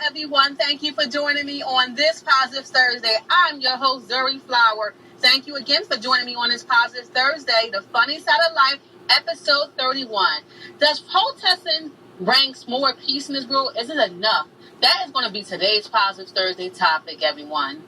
everyone. Thank you for joining me on this Positive Thursday. I'm your host, Zorry Flower. Thank you again for joining me on this Positive Thursday, the funny side of life, episode 31. Does protesting bring more peace in this world? Is it enough? That is going to be today's Positive Thursday topic, everyone.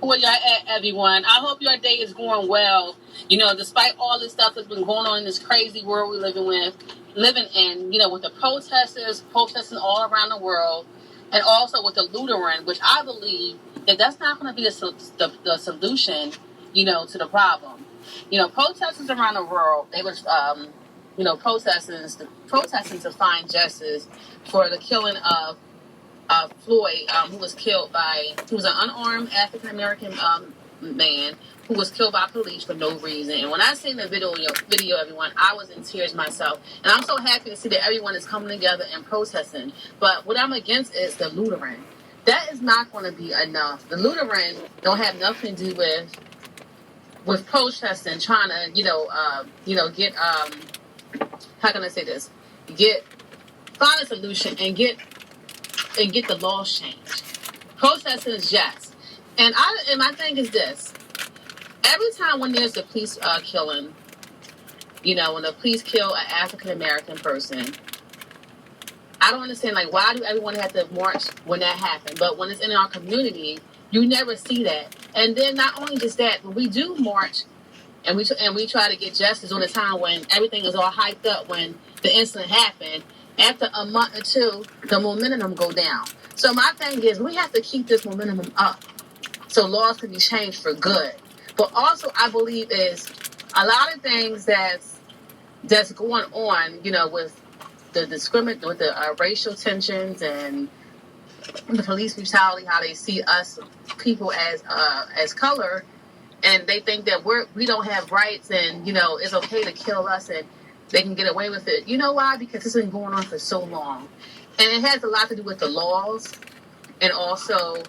Where y'all at, everyone? I hope your day is going well. You know, despite all this stuff that's been going on in this crazy world we're living in, you know, with the protesters protesting all around the world, and also with the lootering, which I believe that's not going to be the solution, you know, to the problem. You know, protesters around the world, they was, you know, protesting to find justice for the killing of Floyd, who was an unarmed African-American man who was killed by police for no reason. And when I seen the video, everyone, I was in tears myself. And I'm so happy to see that everyone is coming together and protesting. But what I'm against is the lootering. That is not going to be enough. The lootering don't have nothing to do with protesting, trying to, get, how can I say this? Find a solution and get the laws changed. Protesting is just. And my thing is this. Every time when there's a police killing, you know, when the police kill an African-American person, I don't understand, like, why do everyone have to march when that happens? But when it's in our community, you never see that. And then not only just that, but we do march and we try to get justice on a time when everything is all hyped up when the incident happened. After a month or two, the momentum go down. So my thing is, we have to keep this momentum up so laws can be changed for good. But also, I believe is a lot of things that's going on, you know, with the racial tensions and the police brutality, how they see us people as color, and they think that we don't have rights, and you know it's okay to kill us and they can get away with it. You know why? Because it's been going on for so long. And it has a lot to do with the laws and also,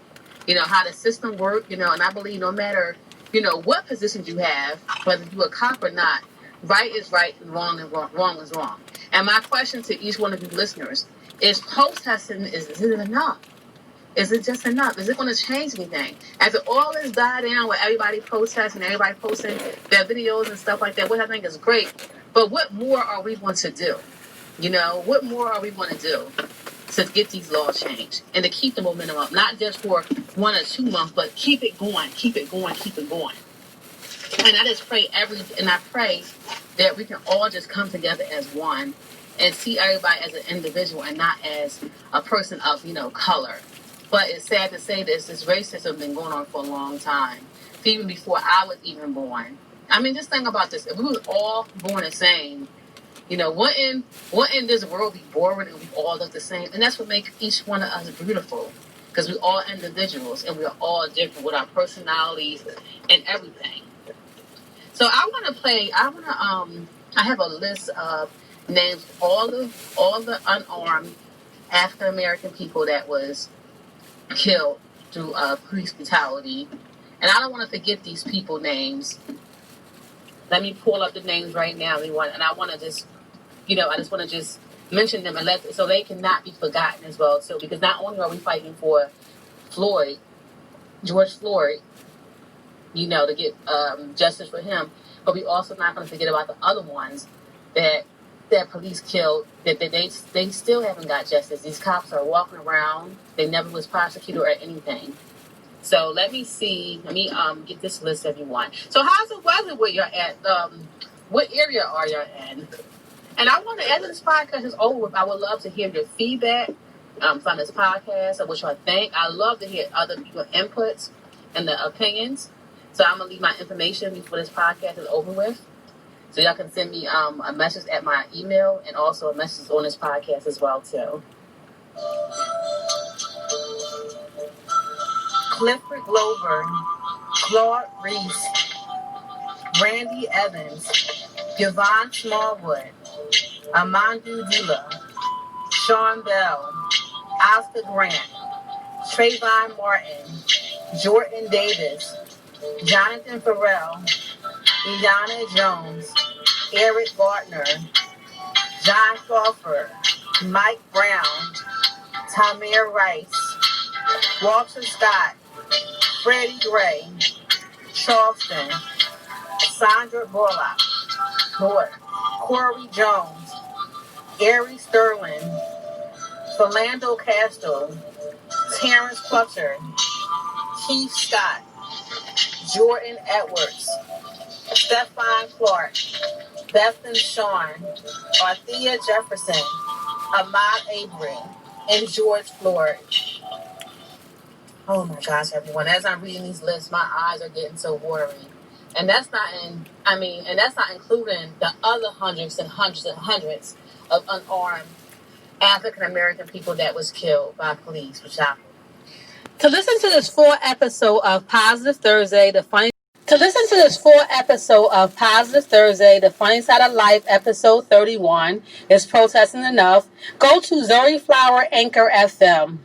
you know, how the system works, you know, and I believe no matter, you know, what positions you have, whether you're a cop or not, right is right and wrong is wrong. And my question to each one of you listeners is protesting, is it enough? Is it just enough? Is it going to change anything? After all this died down with everybody protesting, everybody posting their videos and stuff like that, which I think is great. But what more are we going to do? You know, what more are we going to do to get these laws changed and to keep the momentum up? Not just for 1 or 2 months, but keep it going. And I just pray I pray that we can all just come together as one and see everybody as an individual and not as a person of, you know, color. But it's sad to say this racism has been going on for a long time, even before I was even born. I mean, just think about this. If we were all born the same, you know, wouldn't this world be boring and we all look the same? And that's what makes each one of us beautiful, because we're all individuals and we're all different with our personalities and everything. So I have a list of names of all the unarmed African American people that was killed through police brutality. And I don't want to forget these people names. Let me pull up the names right now, everyone. And I want to just, you know, I just want to just mention them so they cannot be forgotten as well. So, because not only are we fighting for George Floyd, you know, to get justice for him, but we also not going to forget about the other ones that police killed, that they still haven't got justice. These cops are walking around. They never was prosecuted or anything. So let me get this list, everyone. So how's the weather where you're at? What area are you in? And I want to, after this podcast is over with, I would love to hear your feedback from this podcast, of what y'all think. I love to hear other people's inputs and the opinions. So I'm going to leave my information before this podcast is over with. So y'all can send me a message at my email and also a message on this podcast as well, too. Clifford Glover, Claude Reese, Randy Evans, Yvonne Smallwood, Amandu Dula, Sean Bell, Oscar Grant, Trayvon Martin, Jordan Davis, Jonathan Farrell, Iana Jones, Eric Gardner, John Crawford, Mike Brown, Tamir Rice, Walter Scott, Freddie Gray, Charleston, Sandra Bullock, Corey Jones, Gary Sterling, Philando Castro, Terrence Clutcher, Keith Scott, Jordan Edwards, Stephon Clark, Bethan Shawn, Arthea Jefferson, Ahmad Avery, and George Floyd. Oh my gosh, everyone. As I'm reading these lists, my eyes are getting so worried. And that's not including the other hundreds and hundreds and hundreds of unarmed African American people that was killed by police. To listen to this full episode of Positive Thursday, the funny side of life, episode 31 is protesting enough. Go to Zorry Flower Anchor FM.